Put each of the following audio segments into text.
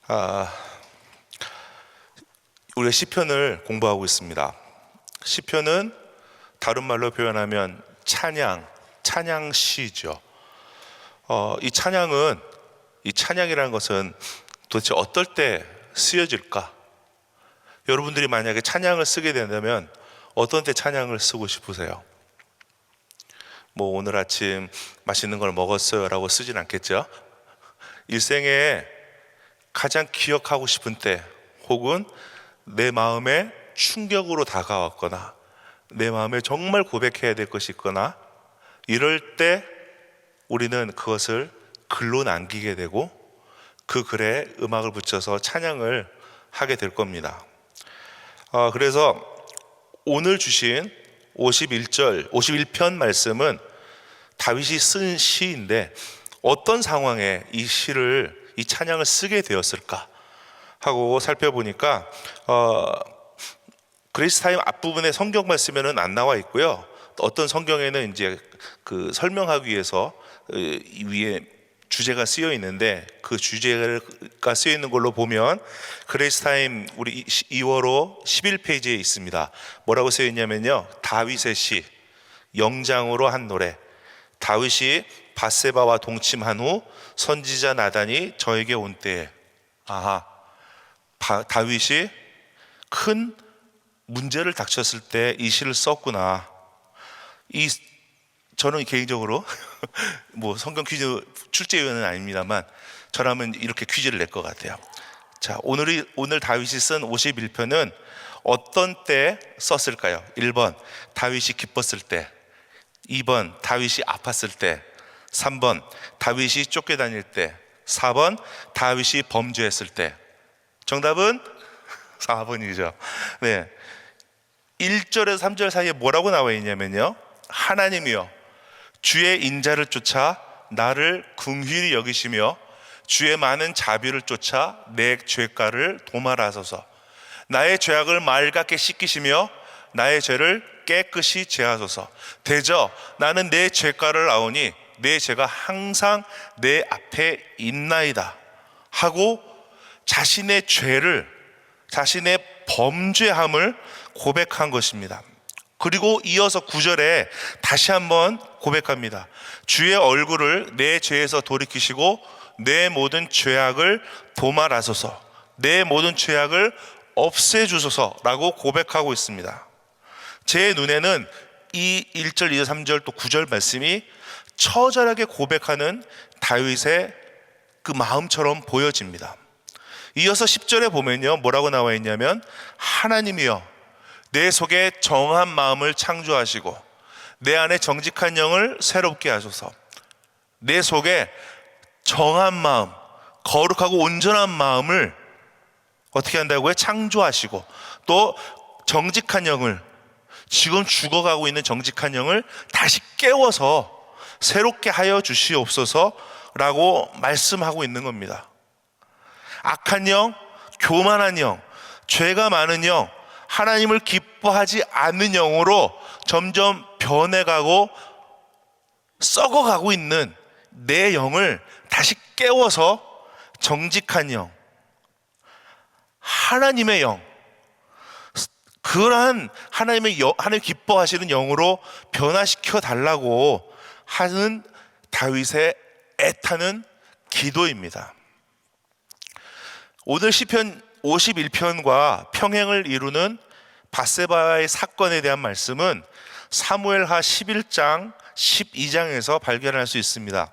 아, 우리가 시편을 공부하고 있습니다. 시편은 다른 말로 표현하면 찬양시죠. 이 찬양이라는 것은 도대체 어떨 때 쓰여질까? 여러분들이 만약에 찬양을 쓰게 된다면 어떤 때 찬양을 쓰고 싶으세요? 뭐 오늘 아침 맛있는 걸 먹었어요 라고 쓰진 않겠죠? 일생에 가장 기억하고 싶은 때, 혹은 내 마음에 충격으로 다가왔거나 내 마음에 정말 고백해야 될 것이 있거나 이럴 때 우리는 그것을 글로 남기게 되고 그 글에 음악을 붙여서 찬양을 하게 될 겁니다. 그래서 오늘 주신 51편 말씀은 다윗이 쓴 시인데 어떤 상황에 이 찬양을 쓰게 되었을까 하고 살펴보니까 그레이스타임 앞부분에 성경 말씀에는 안 나와 있고요. 어떤 성경에는 이제 그 설명하기 위해서 위에 주제가 쓰여 있는데, 그 주제가 쓰여 있는 걸로 보면 그레이스타임 우리 2월호 11페이지에 있습니다. 뭐라고 쓰여 있냐면요, 다윗의 시, 영장으로 한 노래. 다윗이 밧세바와 동침한 후 선지자 나단이 저에게 온 때에. 다윗이 큰 문제를 닥쳤을 때 이 시를 썼구나. 저는 개인적으로 뭐 성경 퀴즈 출제위원은 아닙니다만 저라면 이렇게 퀴즈를 낼 것 같아요. 자, 오늘 다윗이 쓴 51편은 어떤 때 썼을까요? 1번 다윗이 기뻤을 때, 2번 다윗이 아팠을 때, 3번 다윗이 쫓겨다닐 때, 4번 다윗이 범죄했을 때. 정답은 4번이죠. 네. 1절에서 3절 사이에 뭐라고 나와 있냐면요, 하나님이여 주의 인자를 쫓아 나를 긍휼히 여기시며 주의 많은 자비를 쫓아 내 죄가를 도말하소서. 나의 죄악을 맑게 씻기시며 나의 죄를 깨끗이 제하소서. 대저 나는 내 죄가를 아오니 내 죄가 항상 내 앞에 있나이다 하고 자신의 죄를, 자신의 범죄함을 고백한 것입니다. 그리고 이어서 9절에 다시 한번 고백합니다. 주의 얼굴을 내 죄에서 돌이키시고 내 모든 죄악을 도말하소서, 내 모든 죄악을 없애주소서 라고 고백하고 있습니다. 제 눈에는 이 1절, 2절, 3절 또 9절 말씀이 처절하게 고백하는 다윗의 그 마음처럼 보여집니다. 이어서 10절에 보면요, 뭐라고 나와 있냐면 하나님이여 내 속에 정한 마음을 창조하시고 내 안에 정직한 영을 새롭게 하소서. 내 속에 정한 마음, 거룩하고 온전한 마음을 어떻게 한다고요? 창조하시고 또 정직한 영을, 지금 죽어가고 있는 정직한 영을 다시 깨워서 새롭게 하여 주시옵소서 라고 말씀하고 있는 겁니다. 악한 영, 교만한 영, 죄가 많은 영, 하나님을 기뻐하지 않는 영으로 점점 변해가고 썩어가고 있는 내 영을 다시 깨워서 정직한 영, 하나님의 영, 그러한 하나님 기뻐하시는 영으로 변화시켜 달라고 하는 다윗의 애타는 기도입니다. 오늘 시편 51편과 평행을 이루는 밧세바의 사건에 대한 말씀은 사무엘하 11장 12장에서 발견할 수 있습니다.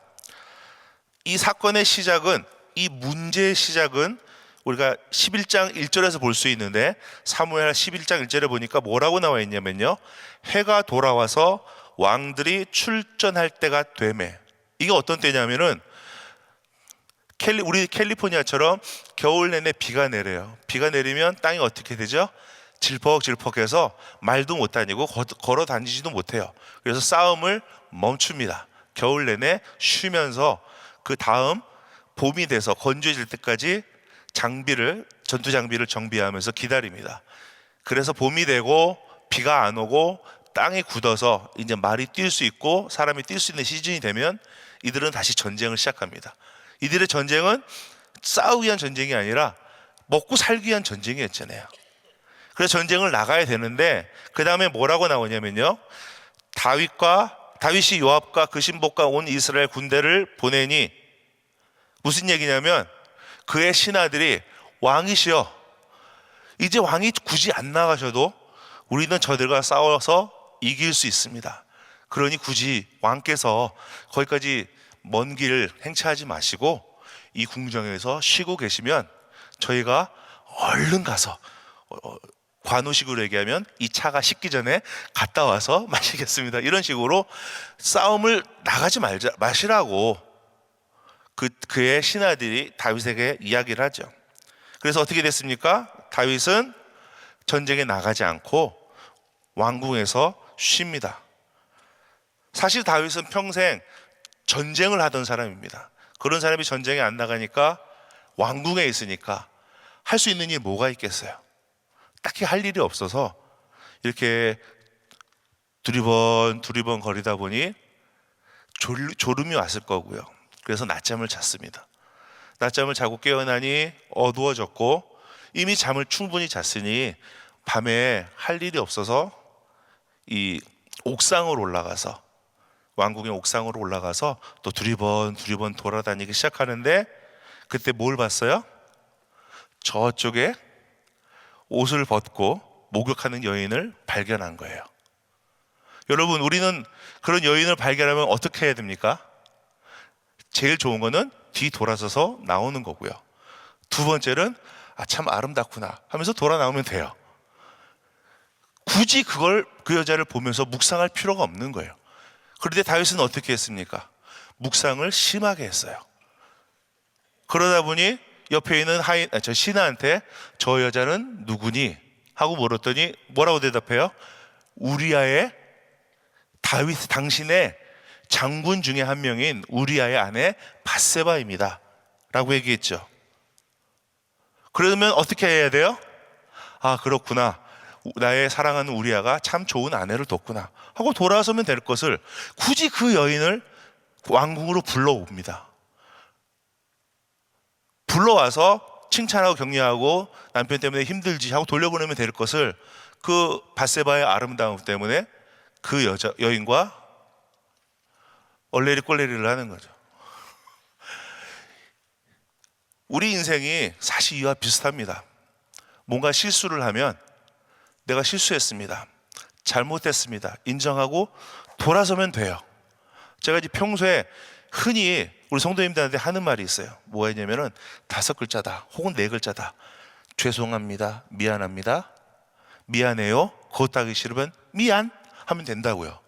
이 사건의 시작은, 이 문제의 시작은 우리가 11장 1절에서 볼 수 있는데, 사무엘하 11장 1절에 보니까 뭐라고 나와 있냐면요, 해가 돌아와서 왕들이 출전할 때가 되매. 이게 어떤 때냐면은 우리 캘리포니아처럼 겨울 내내 비가 내려요. 비가 내리면 땅이 어떻게 되죠? 질퍽질퍽해서 말도 못 다니고 걸어 다니지도 못해요. 그래서 싸움을 멈춥니다. 겨울 내내 쉬면서 그 다음 봄이 돼서 건조해질 때까지 전투 장비를 정비하면서 기다립니다. 그래서 봄이 되고 비가 안 오고 땅이 굳어서 이제 말이 뛸 수 있고 사람이 뛸 수 있는 시즌이 되면 이들은 다시 전쟁을 시작합니다. 이들의 전쟁은 싸우기 위한 전쟁이 아니라 먹고 살기 위한 전쟁이었잖아요. 그래서 전쟁을 나가야 되는데 그 다음에 뭐라고 나오냐면요, 다윗이 요압과 그 신복과 온 이스라엘 군대를 보내니, 무슨 얘기냐면 그의 신하들이 왕이시여, 이제 왕이 굳이 안 나가셔도 우리는 저들과 싸워서 이길 수 있습니다. 그러니 굳이 왕께서 거기까지 먼 길 행차하지 마시고 이 궁정에서 쉬고 계시면 저희가 얼른 가서, 관우식으로 얘기하면 이 차가 식기 전에 갔다 와서 마시겠습니다. 이런 식으로 싸움을 나가지 마시라고 그의 신하들이 다윗에게 이야기를 하죠. 그래서 어떻게 됐습니까? 다윗은 전쟁에 나가지 않고 왕궁에서 쉽니다. 사실 다윗은 평생 전쟁을 하던 사람입니다. 그런 사람이 전쟁에 안 나가니까, 왕궁에 있으니까 할 수 있는 일이 뭐가 있겠어요? 딱히 할 일이 없어서 이렇게 두리번 거리다 보니 졸음이 왔을 거고요. 그래서 낮잠을 잤습니다. 낮잠을 자고 깨어나니 어두워졌고 이미 잠을 충분히 잤으니 밤에 할 일이 없어서 이 옥상으로 올라가서, 왕궁의 옥상으로 올라가서 또 두리번 돌아다니기 시작하는데, 그때 뭘 봤어요? 저쪽에 옷을 벗고 목욕하는 여인을 발견한 거예요. 여러분, 우리는 그런 여인을 발견하면 어떻게 해야 됩니까? 제일 좋은 거는 뒤 돌아서서 나오는 거고요. 두 번째는 참 아름답구나 하면서 돌아 나오면 돼요. 굳이 그 여자를 보면서 묵상할 필요가 없는 거예요. 그런데 다윗은 어떻게 했습니까? 묵상을 심하게 했어요. 그러다 보니 옆에 있는 저 신하한테 저 여자는 누구니? 하고 물었더니 뭐라고 대답해요? 우리아의, 당신의 장군 중에 한 명인 우리아의 아내 밧세바입니다 라고 얘기했죠. 그러면 어떻게 해야 돼요? 아, 그렇구나, 나의 사랑하는 우리아가 참 좋은 아내를 뒀구나 하고 돌아서면 될 것을 굳이 그 여인을 왕궁으로 불러옵니다. 불러와서 칭찬하고 격려하고 남편 때문에 힘들지 하고 돌려보내면 될 것을 그 밧세바의 아름다움 때문에 그 여인과 얼레리 꼴레리를 하는 거죠. 우리 인생이 사실 이와 비슷합니다. 뭔가 실수를 하면 내가 실수했습니다, 잘못했습니다 인정하고 돌아서면 돼요. 제가 이제 평소에 흔히 우리 성도님들한테 하는 말이 있어요. 뭐가 있냐면은 5글자다 혹은 4글자다. 죄송합니다, 미안합니다, 미안해요, 그것도 하기 싫으면 미안 하면 된다고요.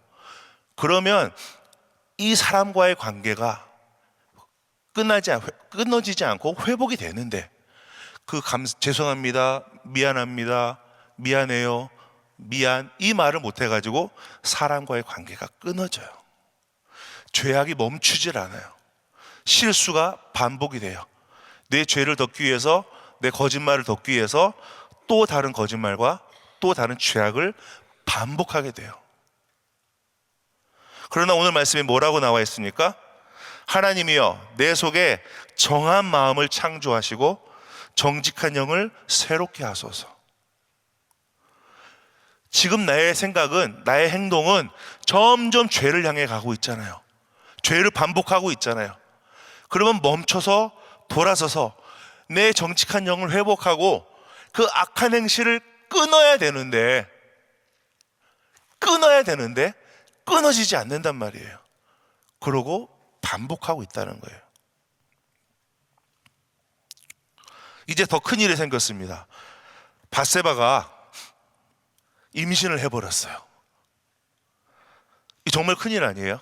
그러면 이 사람과의 관계가 끊어지지 않고 회복이 되는데, 죄송합니다, 미안합니다, 미안해요, 미안, 이 말을 못 해가지고 사람과의 관계가 끊어져요. 죄악이 멈추질 않아요. 실수가 반복이 돼요. 내 죄를 덮기 위해서, 내 거짓말을 덮기 위해서 또 다른 거짓말과 또 다른 죄악을 반복하게 돼요. 그러나 오늘 말씀에 뭐라고 나와 있습니까? 하나님이여 내 속에 정한 마음을 창조하시고 정직한 영을 새롭게 하소서. 지금 나의 생각은, 나의 행동은 점점 죄를 향해 가고 있잖아요. 죄를 반복하고 있잖아요. 그러면 멈춰서 돌아서서 내 정직한 영을 회복하고 그 악한 행실을 끊어야 되는데 끊어지지 않는단 말이에요. 그러고 반복하고 있다는 거예요. 이제 더 큰 일이 생겼습니다. 밧세바가 임신을 해버렸어요. 이 정말 큰일 아니에요?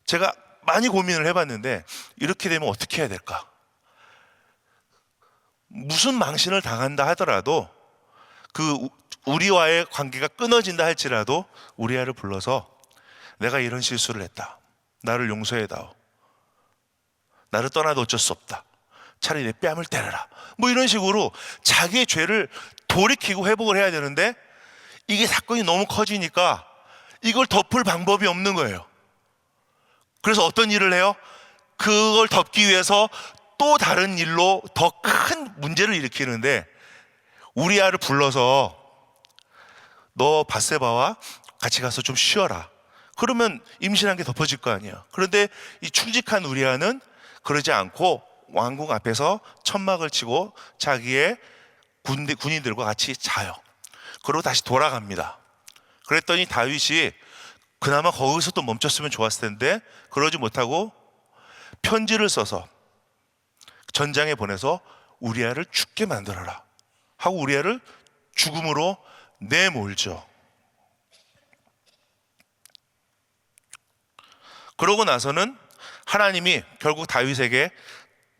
제가 많이 고민을 해봤는데 이렇게 되면 어떻게 해야 될까? 무슨 망신을 당한다 하더라도, 우리와의 관계가 끊어진다 할지라도 우리아를 불러서 내가 이런 실수를 했다, 나를 용서해다오, 나를 떠나도 어쩔 수 없다, 차라리 내 뺨을 때려라, 뭐 이런 식으로 자기의 죄를 돌이키고 회복을 해야 되는데, 이게 사건이 너무 커지니까 이걸 덮을 방법이 없는 거예요. 그래서 어떤 일을 해요? 그걸 덮기 위해서 또 다른 일로 더 큰 문제를 일으키는데 우리아를 불러서 너 밧세바와 같이 가서 좀 쉬어라. 그러면 임신한 게 덮어질 거 아니야. 그런데 이 충직한 우리아는 그러지 않고 왕궁 앞에서 천막을 치고 자기의 군인들과 같이 자요. 그리고 다시 돌아갑니다. 그랬더니 다윗이 그나마 거기서 또 멈췄으면 좋았을 텐데 그러지 못하고 편지를 써서 전장에 보내서 우리아를 죽게 만들어라 하고 우리아를 죽음으로 내몰죠. 그러고 나서는 하나님이 결국 다윗에게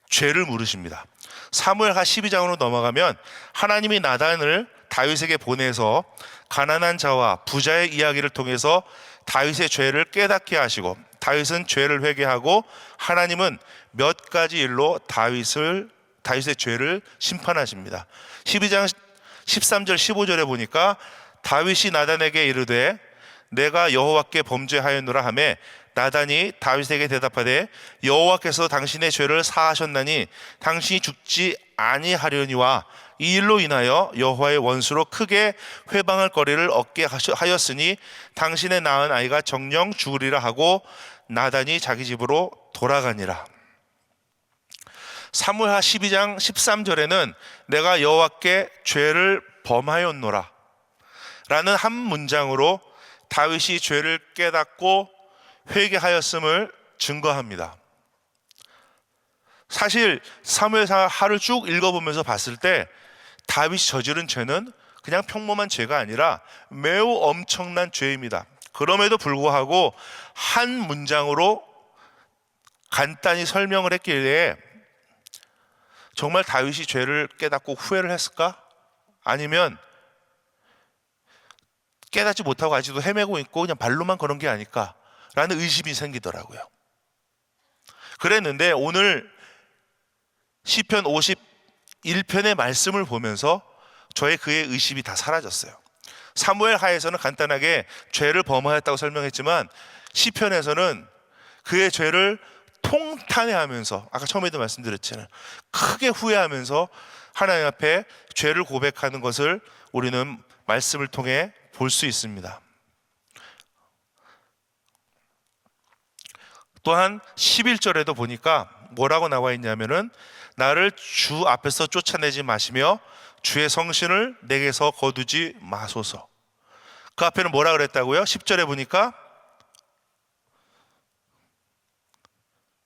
죄를 물으십니다. 사무엘하 12장으로 넘어가면 하나님이 나단을 다윗에게 보내서 가난한 자와 부자의 이야기를 통해서 다윗의 죄를 깨닫게 하시고 다윗은 죄를 회개하고 하나님은 몇 가지 일로 다윗의 죄를 심판하십니다. 12장 13절 15절에 보니까 다윗이 나단에게 이르되 내가 여호와께 범죄하였노라 하매 나단이 다윗에게 대답하되 여호와께서 당신의 죄를 사하셨나니 당신이 죽지 아니하려니와 이 일로 인하여 여호와의 원수로 크게 회방할 거리를 얻게 하였으니 당신의 낳은 아이가 정녕 죽으리라 하고 나단이 자기 집으로 돌아가니라. 사무엘하 12장 13절에는 내가 여호와께 죄를 범하였노라 라는 한 문장으로 다윗이 죄를 깨닫고 회개하였음을 증거합니다. 사실 사무엘하를 쭉 읽어보면서 봤을 때 다윗이 저지른 죄는 그냥 평범한 죄가 아니라 매우 엄청난 죄입니다. 그럼에도 불구하고 한 문장으로 간단히 설명을 했길래 정말 다윗이 죄를 깨닫고 후회를 했을까? 아니면 깨닫지 못하고 아직도 헤매고 있고 그냥 발로만 그런 게 아닐까라는 의심이 생기더라고요. 그랬는데 오늘 시편 51편의 말씀을 보면서 저의 그의 의심이 다 사라졌어요. 사무엘하에서는 간단하게 죄를 범하였다고 설명했지만 시편에서는 그의 죄를 통탄해하면서 아까 처음에도 말씀드렸잖아요. 크게 후회하면서 하나님 앞에 죄를 고백하는 것을 우리는 말씀을 통해 볼 수 있습니다. 또한 11절에도 보니까 뭐라고 나와 있냐면은 나를 주 앞에서 쫓아내지 마시며 주의 성신을 내게서 거두지 마소서. 그 앞에는 뭐라 그랬다고요? 10절에 보니까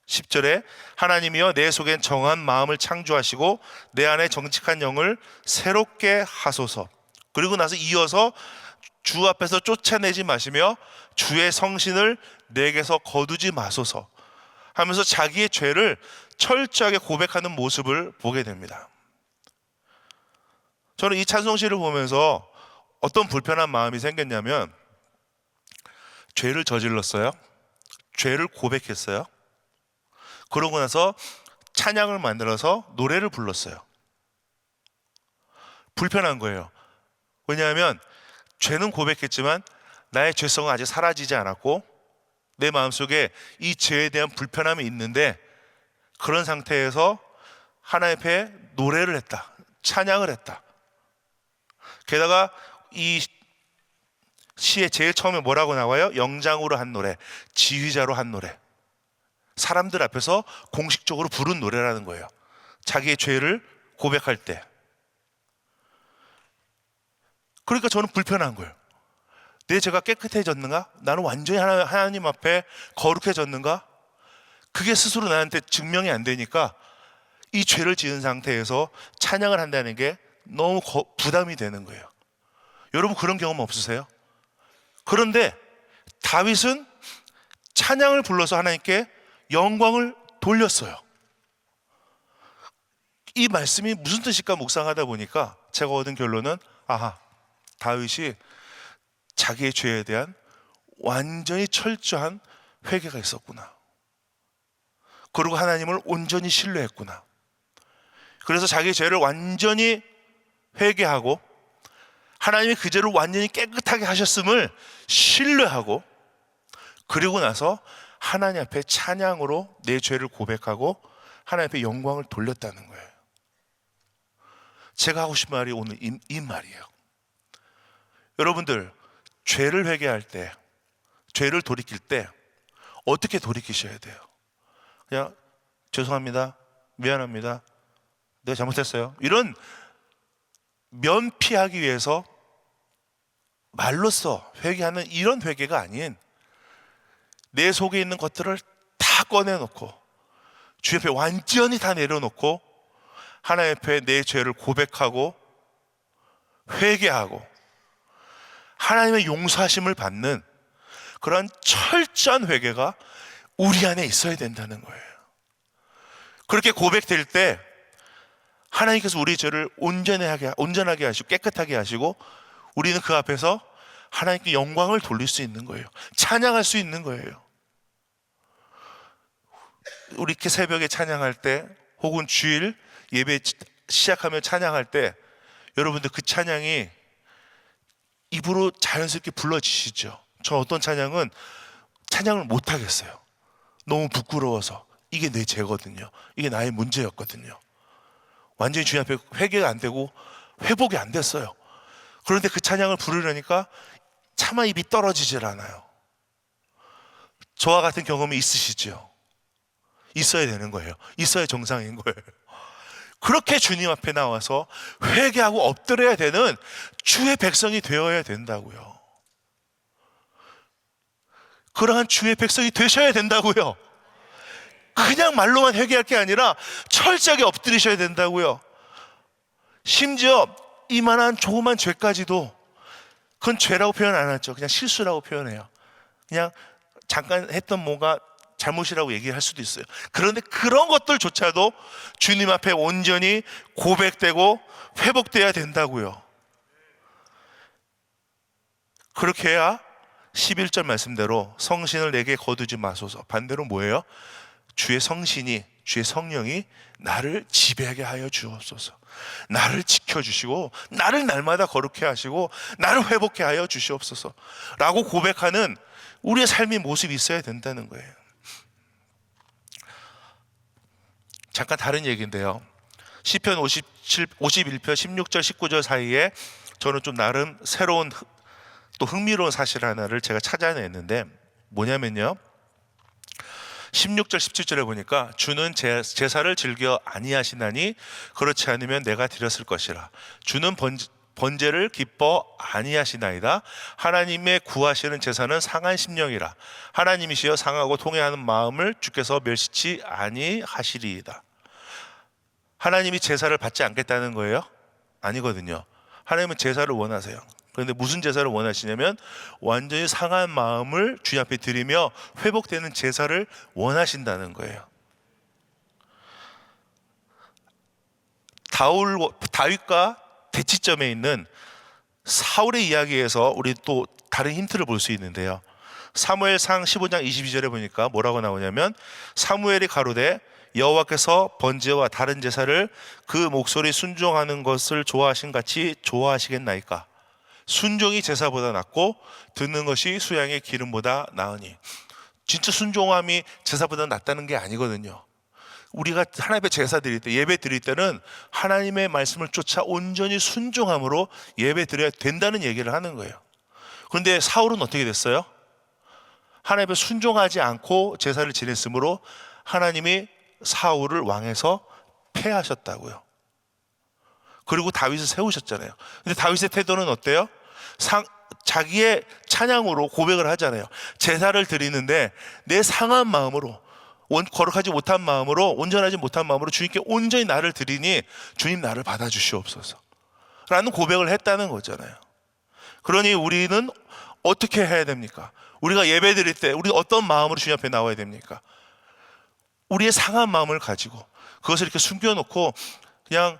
10절에 하나님이여 내 속엔 정한 마음을 창조하시고 내 안에 정직한 영을 새롭게 하소서. 그리고 나서 이어서 주 앞에서 쫓아내지 마시며 주의 성신을 내게서 거두지 마소서 하면서 자기의 죄를 철저하게 고백하는 모습을 보게 됩니다. 저는 이 찬송시를 보면서 어떤 불편한 마음이 생겼냐면 죄를 저질렀어요. 죄를 고백했어요. 그러고 나서 찬양을 만들어서 노래를 불렀어요. 불편한 거예요. 왜냐하면 죄는 고백했지만 나의 죄성은 아직 사라지지 않았고 내 마음속에 이 죄에 대한 불편함이 있는데 그런 상태에서 하나님 앞에 노래를 했다. 찬양을 했다. 게다가 이 시의 제일 처음에 뭐라고 나와요? 영장으로 한 노래, 지휘자로 한 노래. 사람들 앞에서 공식적으로 부른 노래라는 거예요. 자기의 죄를 고백할 때. 그러니까 저는 불편한 거예요. 내 죄가 깨끗해졌는가? 나는 완전히 하나님 앞에 거룩해졌는가? 그게 스스로 나한테 증명이 안 되니까 이 죄를 지은 상태에서 찬양을 한다는 게 너무 부담이 되는 거예요. 여러분 그런 경험 없으세요? 그런데 다윗은 찬양을 불러서 하나님께 영광을 돌렸어요. 이 말씀이 무슨 뜻일까 묵상하다 보니까 제가 얻은 결론은 다윗이 자기의 죄에 대한 완전히 철저한 회개가 있었구나. 그리고 하나님을 온전히 신뢰했구나. 그래서 자기의 죄를 완전히 회개하고 하나님이 그 죄를 완전히 깨끗하게 하셨음을 신뢰하고 그리고 나서 하나님 앞에 찬양으로 내 죄를 고백하고 하나님 앞에 영광을 돌렸다는 거예요. 제가 하고 싶은 말이 오늘 이 말이에요. 여러분들, 죄를 회개할 때, 죄를 돌이킬 때 어떻게 돌이키셔야 돼요? 그냥 죄송합니다, 미안합니다, 내가 잘못했어요, 이런 면피하기 위해서 말로써 회개하는 이런 회개가 아닌, 내 속에 있는 것들을 다 꺼내놓고 주 옆에 완전히 다 내려놓고 하나님 앞에 내 죄를 고백하고 회개하고 하나님의 용서하심을 받는 그런 철저한 회개가 우리 안에 있어야 된다는 거예요. 그렇게 고백될 때 하나님께서 우리 죄를 온전하게 하시고 깨끗하게 하시고 우리는 그 앞에서 하나님께 영광을 돌릴 수 있는 거예요. 찬양할 수 있는 거예요. 우리 이렇게 새벽에 찬양할 때 혹은 주일 예배 시작하면 찬양할 때 여러분들 그 찬양이 입으로 자연스럽게 불러지시죠. 저 어떤 찬양은 찬양을 못 하겠어요. 너무 부끄러워서. 이게 내 죄거든요. 이게 나의 문제였거든요. 완전히 주님 앞에 회개가 안 되고 회복이 안 됐어요. 그런데 그 찬양을 부르려니까 차마 입이 떨어지질 않아요. 저와 같은 경험이 있으시죠? 있어야 되는 거예요. 있어야 정상인 거예요. 그렇게 주님 앞에 나와서 회개하고 엎드려야 되는 주의 백성이 되어야 된다고요. 그러한 주의 백성이 되셔야 된다고요. 그냥 말로만 회개할 게 아니라 철저하게 엎드리셔야 된다고요. 심지어 이만한 조그만 죄까지도 그건 죄라고 표현 안 하죠. 그냥 실수라고 표현해요. 그냥 잠깐 했던 뭔가 잘못이라고 얘기할 수도 있어요. 그런데 그런 것들조차도 주님 앞에 온전히 고백되고 회복돼야 된다고요. 그렇게 해야 11절 말씀대로 성신을 내게 거두지 마소서. 반대로 뭐예요? 주의 성신이, 주의 성령이 나를 지배하게 하여 주옵소서. 나를 지켜주시고 나를 날마다 거룩해 하시고 나를 회복해 하여 주시옵소서 라고 고백하는 우리의 삶의 모습이 있어야 된다는 거예요. 잠깐 다른 얘기인데요, 시편 51편 16절 19절 사이에 저는 좀 나름 새로운 또 흥미로운 사실 하나를 제가 찾아냈는데 뭐냐면요, 16절 17절에 보니까 주는 제사를 즐겨 아니하시나니 그렇지 않으면 내가 드렸을 것이라. 주는 번제를 기뻐 아니하시나이다. 하나님의 구하시는 제사는 상한 심령이라. 하나님이시여 상하고 통회하는 마음을 주께서 멸시치 아니하시리이다. 하나님이 제사를 받지 않겠다는 거예요? 아니거든요. 하나님은 제사를 원하세요. 그런데 무슨 제사를 원하시냐면 완전히 상한 마음을 주님 앞에 드리며 회복되는 제사를 원하신다는 거예요. 다윗과 대치점에 있는 사울의 이야기에서 우리 또 다른 힌트를 볼 수 있는데요, 사무엘상 15장 22절에 보니까 뭐라고 나오냐면 사무엘이 가로되 여호와께서 번제와 다른 제사를 그 목소리 순종하는 것을 좋아하신 같이 좋아하시겠나이까. 순종이 제사보다 낫고 듣는 것이 수양의 기름보다 나으니. 진짜 순종함이 제사보다 낫다는 게 아니거든요. 우리가 하나님 앞에 제사 드릴 때, 예배 드릴 때는 하나님의 말씀을 쫓아 온전히 순종함으로 예배 드려야 된다는 얘기를 하는 거예요. 그런데 사울은 어떻게 됐어요? 하나님 앞에 순종하지 않고 제사를 지냈으므로 하나님이 사울을 왕에서 폐하셨다고요. 그리고 다윗을 세우셨잖아요. 근데 다윗의 태도는 어때요? 자기의 찬양으로 고백을 하잖아요. 제사를 드리는데 내 상한 마음으로, 거룩하지 못한 마음으로, 온전하지 못한 마음으로 주님께 온전히 나를 드리니 주님 나를 받아주시옵소서 라는 고백을 했다는 거잖아요. 그러니 우리는 어떻게 해야 됩니까? 우리가 예배 드릴 때 우리 어떤 마음으로 주님 앞에 나와야 됩니까? 우리의 상한 마음을 가지고 그것을 이렇게 숨겨놓고 그냥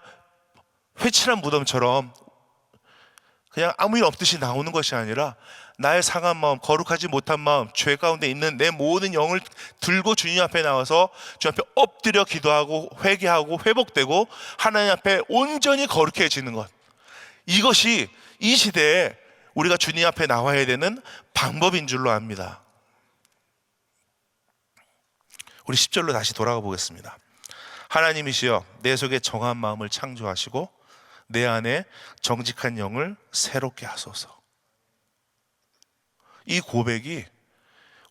회칠한 무덤처럼 그냥 아무 일 없듯이 나오는 것이 아니라 나의 상한 마음, 거룩하지 못한 마음, 죄 가운데 있는 내 모든 영을 들고 주님 앞에 나와서 주님 앞에 엎드려 기도하고 회개하고 회복되고 하나님 앞에 온전히 거룩해지는 것, 이것이 이 시대에 우리가 주님 앞에 나와야 되는 방법인 줄로 압니다. 우리 10절로 다시 돌아가 보겠습니다. 하나님이시여 내 속에 정한 마음을 창조하시고 내 안에 정직한 영을 새롭게 하소서. 이 고백이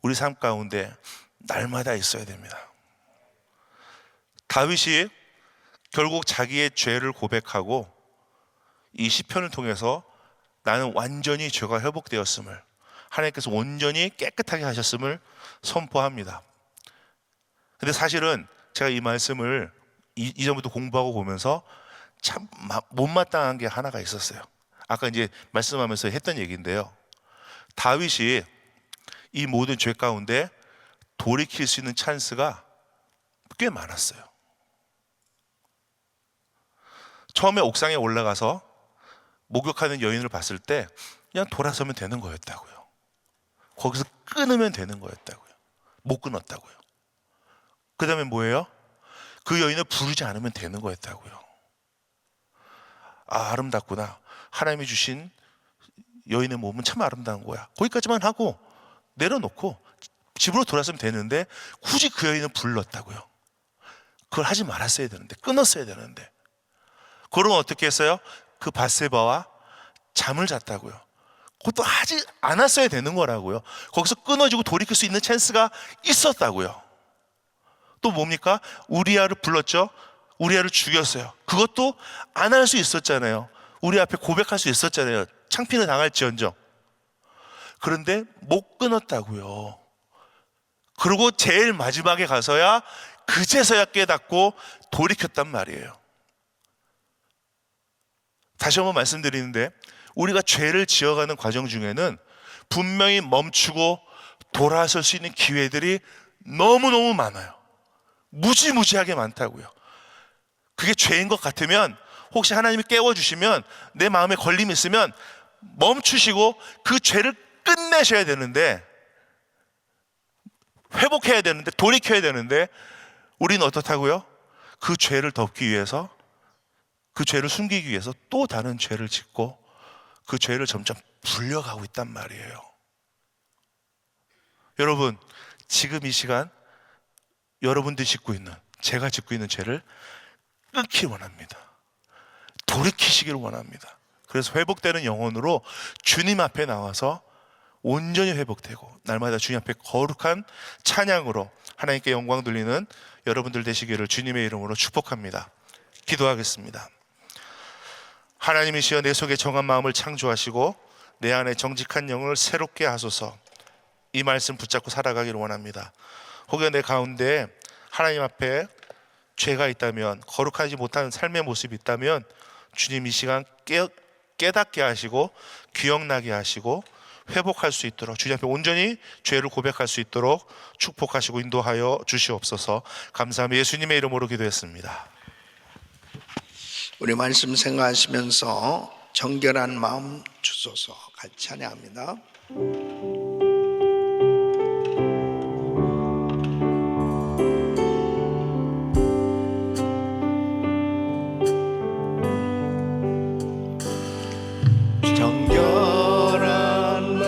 우리 삶 가운데 날마다 있어야 됩니다. 다윗이 결국 자기의 죄를 고백하고 이 시편을 통해서 나는 완전히 죄가 회복되었음을, 하나님께서 온전히 깨끗하게 하셨음을 선포합니다. 근데 사실은 제가 이 말씀을 이전부터 공부하고 보면서 참 못마땅한 게 하나가 있었어요. 아까 이제 말씀하면서 했던 얘기인데요, 다윗이 이 모든 죄 가운데 돌이킬 수 있는 찬스가 꽤 많았어요. 처음에 옥상에 올라가서 목욕하는 여인을 봤을 때 그냥 돌아서면 되는 거였다고요. 거기서 끊으면 되는 거였다고요. 못 끊었다고요. 그 다음에 뭐예요? 그 여인을 부르지 않으면 되는 거였다고요. 아, 아름답구나. 하나님이 주신 여인의 몸은 참 아름다운 거야. 거기까지만 하고 내려놓고 집으로 돌아서면 되는데 굳이 그 여인을 불렀다고요. 그걸 하지 말았어야 되는데, 끊었어야 되는데. 그러면 어떻게 했어요? 그 밧세바와 잠을 잤다고요. 그것도 하지 않았어야 되는 거라고요. 거기서 끊어지고 돌이킬 수 있는 찬스가 있었다고요. 또 뭡니까? 우리아를 불렀죠. 우리아를 죽였어요. 그것도 안 할 수 있었잖아요. 우리 앞에 고백할 수 있었잖아요. 창피는 당할지언정. 그런데 못 끊었다고요. 그리고 제일 마지막에 가서야 그제서야 깨닫고 돌이켰단 말이에요. 다시 한번 말씀드리는데, 우리가 죄를 지어가는 과정 중에는 분명히 멈추고 돌아설 수 있는 기회들이 너무너무 많아요. 무지무지하게 많다고요. 그게 죄인 것 같으면, 혹시 하나님이 깨워주시면, 내 마음에 걸림이 있으면 멈추시고 그 죄를 끝내셔야 되는데, 회복해야 되는데, 돌이켜야 되는데, 우리는 어떻다고요? 그 죄를 덮기 위해서, 그 죄를 숨기기 위해서 또 다른 죄를 짓고 그 죄를 점점 불려가고 있단 말이에요. 여러분, 지금 이 시간 여러분들이 짓고 있는, 제가 짓고 있는 죄를 끊기 원합니다. 돌이키시기를 원합니다. 그래서 회복되는 영혼으로 주님 앞에 나와서 온전히 회복되고 날마다 주님 앞에 거룩한 찬양으로 하나님께 영광 돌리는 여러분들 되시기를 주님의 이름으로 축복합니다. 기도하겠습니다. 하나님이시여 내 속에 정한 마음을 창조하시고 내 안에 정직한 영을 새롭게 하소서. 이 말씀 붙잡고 살아가기를 원합니다. 혹여 내 가운데 하나님 앞에 죄가 있다면, 거룩하지 못한 삶의 모습이 있다면 주님 이 시간 깨닫게 하시고 기억나게 하시고 회복할 수 있도록, 주님 앞에 온전히 죄를 고백할 수 있도록 축복하시고 인도하여 주시옵소서. 감사하며 예수님의 이름으로 기도했습니다. 우리 말씀 생각하시면서 정결한 마음 주소서 같이 찬양합니다. 정결한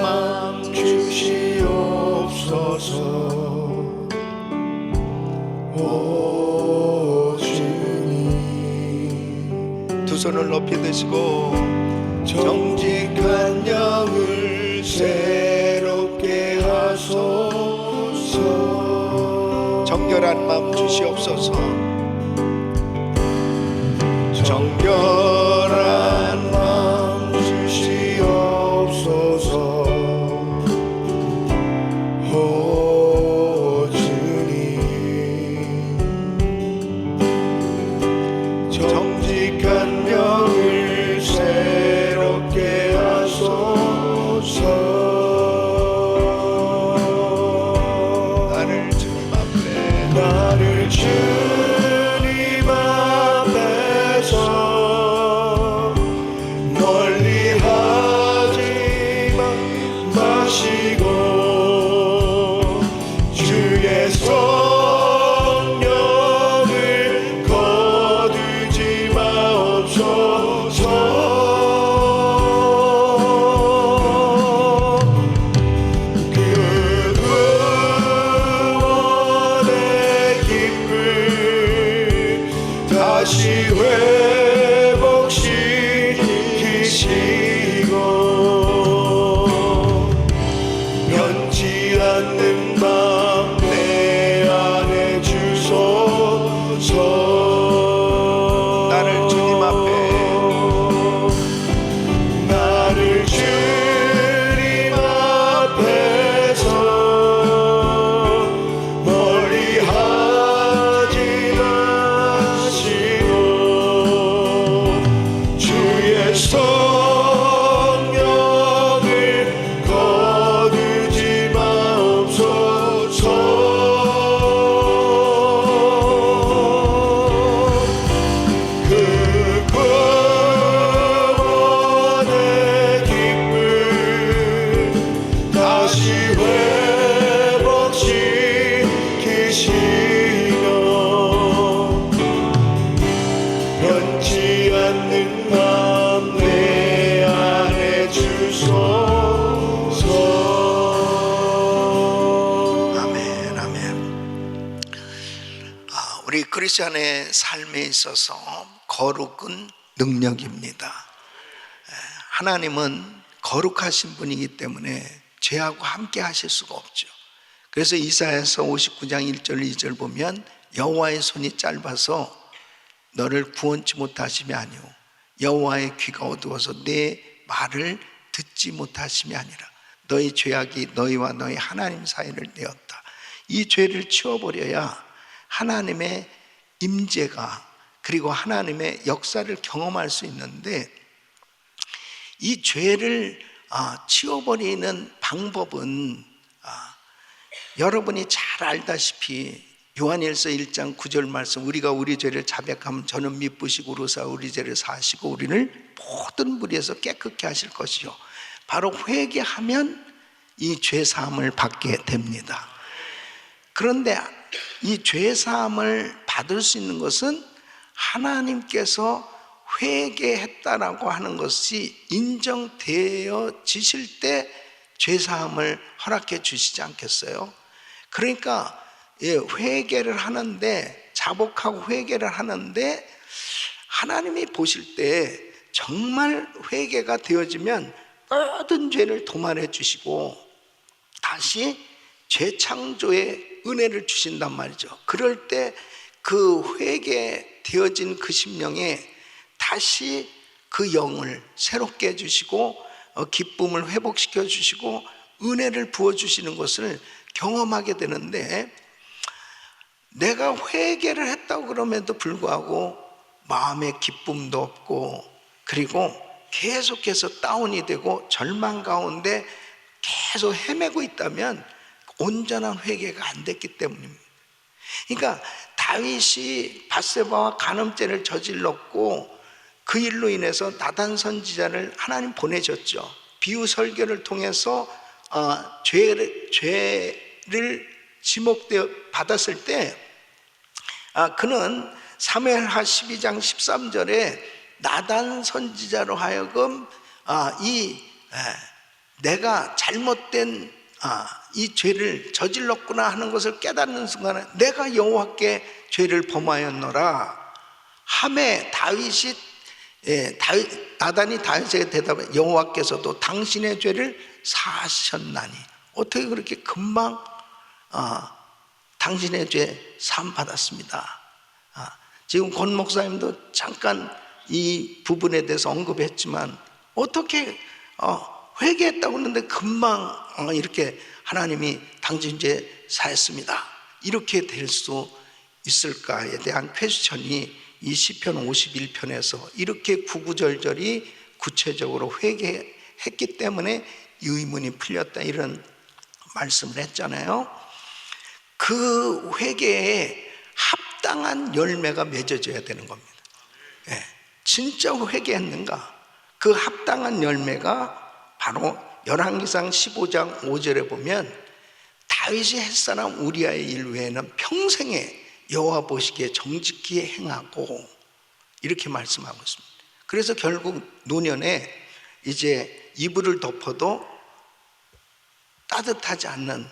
마음 주시옵소서. 오 주님, 두 손을 높이 드시고 정직한 영을 새롭게 하소서. 정결한 마음 주시옵소서. 정결한 마음 주시옵소서. 오 주님, 정직한 영을 새롭게 하소서. 나를 주님 앞에, 나를 주님 앞에서 다시 회복시키시고 변치 않는 맘 내 안에 주소서. 나를 주님 앞에, 나를 주님 앞에서 멀리 하지 마시고 주의 성령을 거두지 마옵소서. 그 구원의 기쁨 다시 회복시키시며 변치 않는 맘 내 안에 주소서. 아멘, 아멘. 우리 크리스천의 삶에 있어서 거룩은 능력입니다. 하나님은 거룩하신 분이기 때문에 죄하고 함께 하실 수가 없죠. 그래서 이사야서 59장 1절 2절 보면 여호와의 손이 짧아서 너를 구원치 못하심이 아니오 여호와의 귀가 어두워서 내 말을 듣지 못하심이 아니라 너희 죄악이 너희와 너희 하나님 사이를 내었다. 이 죄를 치워버려야 하나님의 임재가 그리고 하나님의 역사를 경험할 수 있는데, 이 죄를 치워버리는 방법은 여러분이 잘 알다시피 요한일서 1장 9절 말씀, 우리가 우리 죄를 자백하면 저는 미쁘시고 우르사 우리 죄를 사하시고 우리를 모든 무리에서 깨끗게 하실 것이요, 바로 회개하면 이 죄사함을 받게 됩니다. 그런데 이 죄사함을 받을 수 있는 것은 하나님께서 회개했다라고 하는 것이 인정되어지실 때 죄사함을 허락해 주시지 않겠어요? 그러니까 회개를 하는데, 자복하고 회개를 하는데 하나님이 보실 때 정말 회개가 되어지면 모든 죄를 도말해 주시고 다시 재창조의 은혜를 주신단 말이죠. 그럴 때 그 회개되어진 그 심령에 다시 그 영을 새롭게 해주시고 기쁨을 회복시켜 주시고 은혜를 부어주시는 것을 경험하게 되는데, 내가 회개를 했다고 그럼에도 불구하고 마음에 기쁨도 없고 그리고 계속해서 다운이 되고 절망 가운데 계속 헤매고 있다면 온전한 회개가 안 됐기 때문입니다. 그러니까 다윗이 밧세바와 간음죄를 저질렀고 그 일로 인해서 나단 선지자를 하나님 보내셨죠. 비유 설교를 통해서 죄를 지목되어 받았을 때 그는 사무엘하 12장 13절에 나단 선지자로 하여금 내가 잘못된 이 죄를 저질렀구나 하는 것을 깨닫는 순간에 내가 여호와께 죄를 범하였노라 하매 나단이 다윗에게 대답해 여호와께서도 당신의 죄를 사하셨나니 어떻게 그렇게 금방 당신의 죄 사함 받았습니다. 지금 권 목사님도 잠깐 이 부분에 대해서 언급했지만 어떻게 회개했다고 하는데 금방 이렇게 하나님이 당신 죄 사했습니다 이렇게 될 수 있을까에 대한 퀘스천이 이 시편 51편에서 이렇게 구구절절히 구체적으로 회개했기 때문에 의문이 풀렸다 이런 말씀을 했잖아요. 그 회개에 합당한 열매가 맺어져야 되는 겁니다. 진짜 회개했는가? 그 합당한 열매가 바로 열왕기상 15장 5절에 보면 다윗이 햇사람 우리아의 일 외에는 평생에 여호와 보시기에 정직히 행하고 이렇게 말씀하고 있습니다. 그래서 결국 노년에 이제 이불을 덮어도 따뜻하지 않는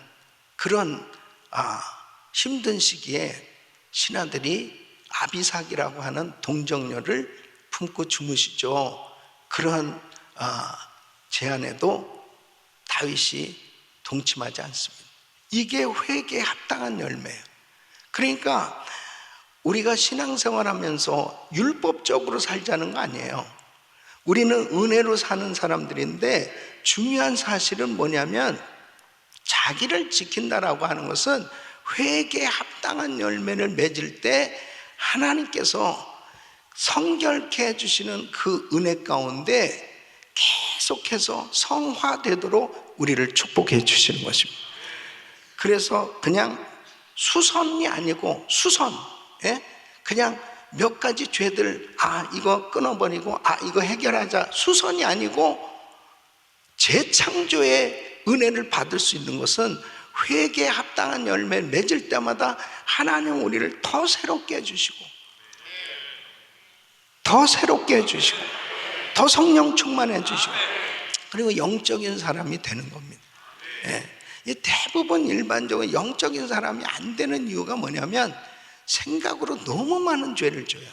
그런 힘든 시기에 신하들이 아비삭이라고 하는 동정녀를 품고 주무시죠. 그런 제안에도 다윗이 동침하지 않습니다. 이게 회개에 합당한 열매예요. 그러니까 우리가 신앙생활하면서 율법적으로 살자는 거 아니에요. 우리는 은혜로 사는 사람들인데 중요한 사실은 뭐냐면 자기를 지킨다라고 하는 것은 회개에 합당한 열매를 맺을 때 하나님께서 성결케 해주시는 그 은혜 가운데 계속해서 성화되도록 우리를 축복해 주시는 것입니다. 그래서 그냥 수선이 아니고 수선, 그냥 몇 가지 죄들 이거 끊어버리고 이거 해결하자, 수선이 아니고 재창조의 은혜를 받을 수 있는 것은 회개에 합당한 열매를 맺을 때마다 하나님 우리를 더 새롭게 해주시고 더 새롭게 해주시고 더 성령 충만해 주시고 그리고 영적인 사람이 되는 겁니다. 대부분 일반적으로 영적인 사람이 안 되는 이유가 뭐냐면 생각으로 너무 많은 죄를 져요.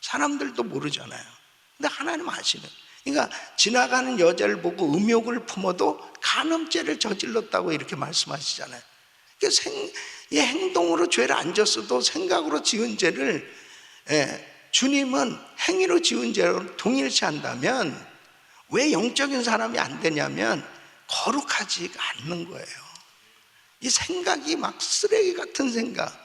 사람들도 모르잖아요. 근데 하나님 아시는. 그러니까 지나가는 여자를 보고 음욕을 품어도 간음죄를 저질렀다고 이렇게 말씀하시잖아요. 그러니까 이 행동으로 죄를 안 졌어도 생각으로 지은 죄를 주님은 행위로 지은 죄로 동일시 한다면 왜 영적인 사람이 안 되냐면 거룩하지 않는 거예요. 이 생각이 막 쓰레기 같은 생각,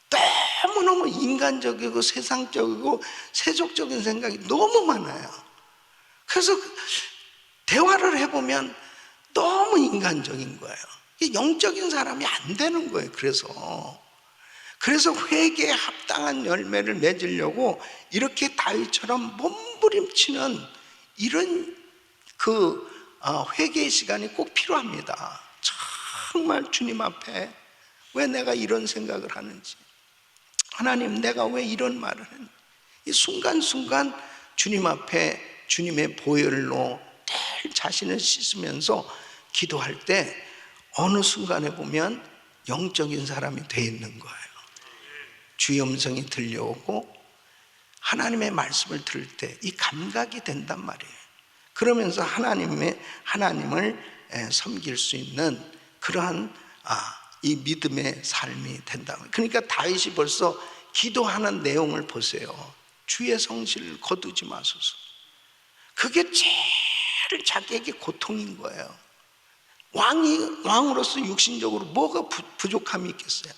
너무너무 인간적이고 세상적이고 세속적인 생각이 너무 많아요. 그래서 대화를 해보면 너무 인간적인 거예요. 영적인 사람이 안 되는 거예요. 그래서 회개에 합당한 열매를 맺으려고 이렇게 다윗처럼 몸부림치는 이런 회개의 시간이 꼭 필요합니다. 정말 주님 앞에 왜 내가 이런 생각을 하는지, 하나님 내가 왜 이런 말을 했는지, 이 순간순간 주님 앞에 주님의 보혈로 늘 자신을 씻으면서 기도할 때 어느 순간에 보면 영적인 사람이 돼 있는 거예요. 주의 음성이 들려오고 하나님의 말씀을 들을 때 이 감각이 된단 말이에요. 그러면서 하나님을 섬길 수 있는 그러한 이 믿음의 삶이 된다. 그러니까 다윗이 벌써 기도하는 내용을 보세요. 주의 성실을 거두지 마소서. 그게 제일 자기에게 고통인 거예요. 왕으로서 육신적으로 뭐가 부족함이 있겠어요?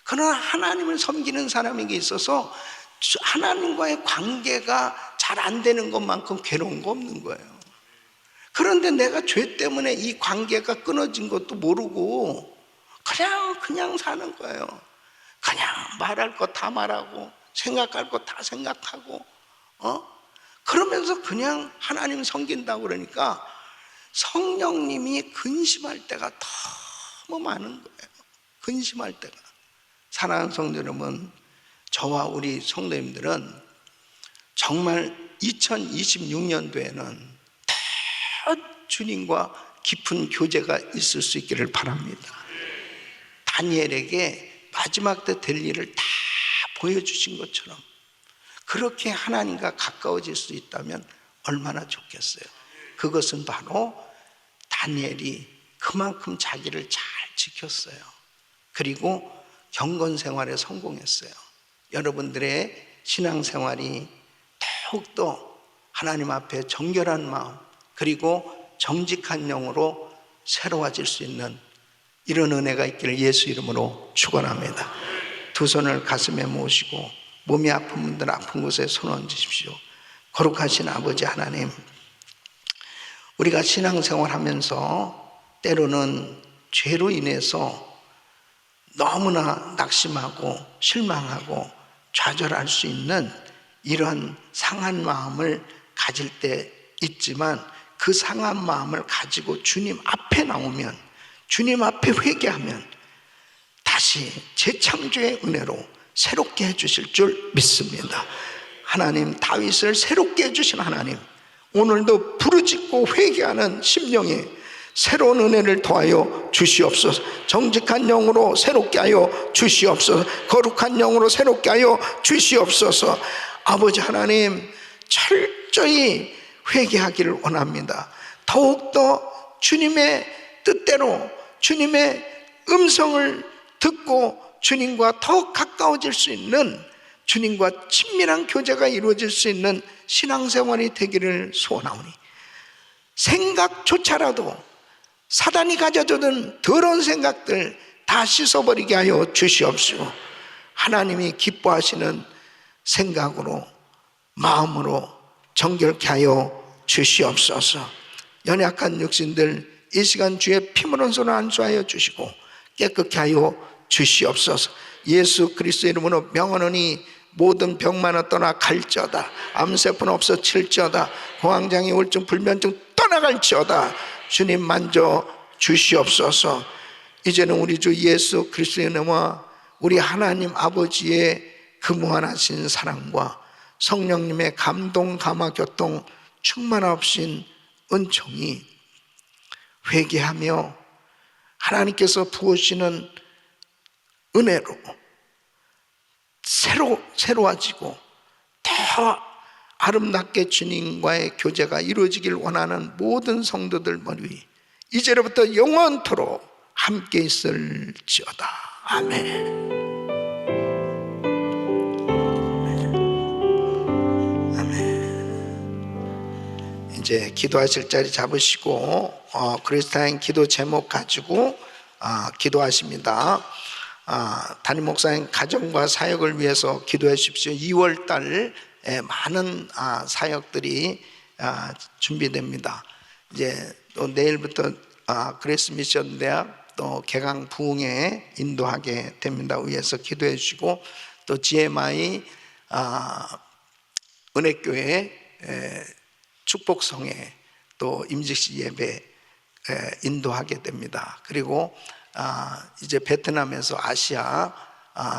그러나 하나님을 섬기는 사람에게 있어서 하나님과의 관계가 잘 안 되는 것만큼 괴로운 거 없는 거예요. 그런데 내가 죄 때문에 이 관계가 끊어진 것도 모르고 그냥 사는 거예요. 그냥 말할 거 다 말하고 생각할 거 다 생각하고 그러면서 그냥 하나님 섬긴다고 그러니까 성령님이 근심할 때가 너무 많은 거예요. 근심할 때가. 사랑하는 성도 여러분, 저와 우리 성도님들은 정말 2026년도에는 주님과 깊은 교제가 있을 수 있기를 바랍니다. 다니엘에게 마지막 때 될 일을 다 보여주신 것처럼 그렇게 하나님과 가까워질 수 있다면 얼마나 좋겠어요. 그것은 바로 다니엘이 그만큼 자기를 잘 지켰어요. 그리고 경건 생활에 성공했어요. 여러분들의 신앙생활이 더욱더 하나님 앞에 정결한 마음 그리고 정직한 영으로 새로워질 수 있는 이런 은혜가 있기를 예수 이름으로 축원합니다. 두 손을 가슴에 모으시고 몸이 아픈 분들 아픈 곳에 손 얹으십시오. 거룩하신 아버지 하나님, 우리가 신앙생활하면서 때로는 죄로 인해서 너무나 낙심하고 실망하고 좌절할 수 있는 이런 상한 마음을 가질 때 있지만 그 상한 마음을 가지고 주님 앞에 나오면, 주님 앞에 회개하면 다시 재창조의 은혜로 새롭게 해주실 줄 믿습니다. 하나님, 다윗을 새롭게 해주신 하나님, 오늘도 부르짖고 회개하는 심령에 새로운 은혜를 더하여 주시옵소서. 정직한 영으로 새롭게 하여 주시옵소서. 거룩한 영으로 새롭게 하여 주시옵소서. 아버지 하나님, 철저히 회개하기를 원합니다. 더욱더 주님의 뜻대로 주님의 음성을 듣고 주님과 더 가까워질 수 있는, 주님과 친밀한 교제가 이루어질 수 있는 신앙생활이 되기를 소원하오니, 생각조차라도 사단이 가져주는 더러운 생각들 다 씻어버리게 하여 주시옵시고, 하나님이 기뻐하시는 생각으로, 마음으로 정결케 하여 주시옵소서. 연약한 육신들 이 시간 주의 피물은 손을 안수하여 주시고 깨끗게 하여 주시옵소서. 예수 그리스도의 이름으로 명하노니 모든 병만은 떠나 갈지어다. 암세포는 없어 칠지어다. 공황장애, 우울증, 불면증 떠나갈지어다. 주님 만져 주시옵소서. 이제는 우리 주 예수 그리스도의 이름과 우리 하나님 아버지의 그 무한하신 사랑과 성령님의 감동, 감화, 교통, 충만하신 은총이 회개하며 하나님께서 부으시는 은혜로 새로워지고 더 아름답게 주님과의 교제가 이루어지길 원하는 모든 성도들 머리 이제로부터 영원토록 함께 있을지어다. 아멘. 이제 기도하실 자리 잡으시고 그리스도인 기도 제목 가지고 기도하십니다. 담임 목사님 가정과 사역을 위해서 기도해 주십시오. 2월 달 많은 사역들이 준비됩니다. 이제 또 내일부터 그레이스 미션 대학 또 개강 부흥에 인도하게 됩니다. 위해서 기도해 주시고, 또 GMI 은혜교회 축복성에 또 임직식 예배 인도하게 됩니다. 그리고 이제 베트남에서 아시아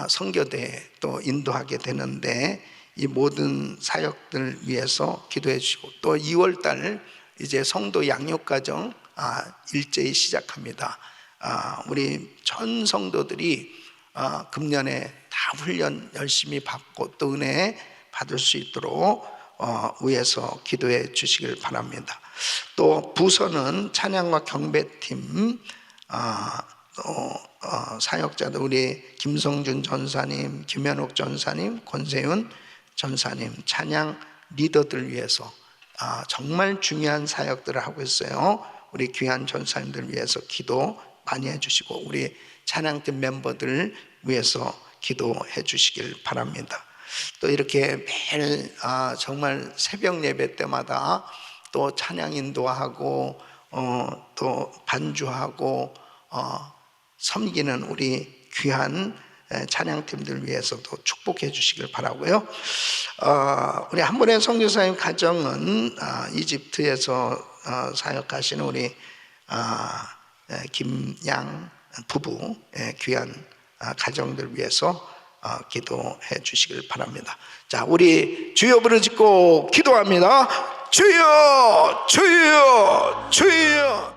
선교대 또 인도하게 되는데, 이 모든 사역들 위해서 기도해 주시고, 또 2월 달 이제 성도 양육과정 일제히 시작합니다. 우리 전 성도들이 금년에 다 훈련 열심히 받고 또 은혜 받을 수 있도록 위해서 기도해 주시길 바랍니다. 또 부서는 찬양과 경배팀, 사역자들 우리 김성준 전사님, 김현옥 전사님, 권세윤 전사님 찬양 리더들 위해서 정말 중요한 사역들을 하고 있어요. 우리 귀한 전사님들 위해서 기도 많이 해주시고, 우리 찬양팀 멤버들 위해서 기도해 주시길 바랍니다. 또 이렇게 매일 정말 새벽 예배 때마다 또 찬양 인도하고 또 반주하고 섬기는 우리 귀한 찬양팀들 위해서도 축복해 주시길 바라고요. 우리 한 분의 선교사님 가정은 이집트에서 사역하시는 우리 김양 부부 귀한 가정들 위해서 기도해 주시길 바랍니다. 자, 우리 주여 부르짖고 기도합니다. 주여, 주여, 주여.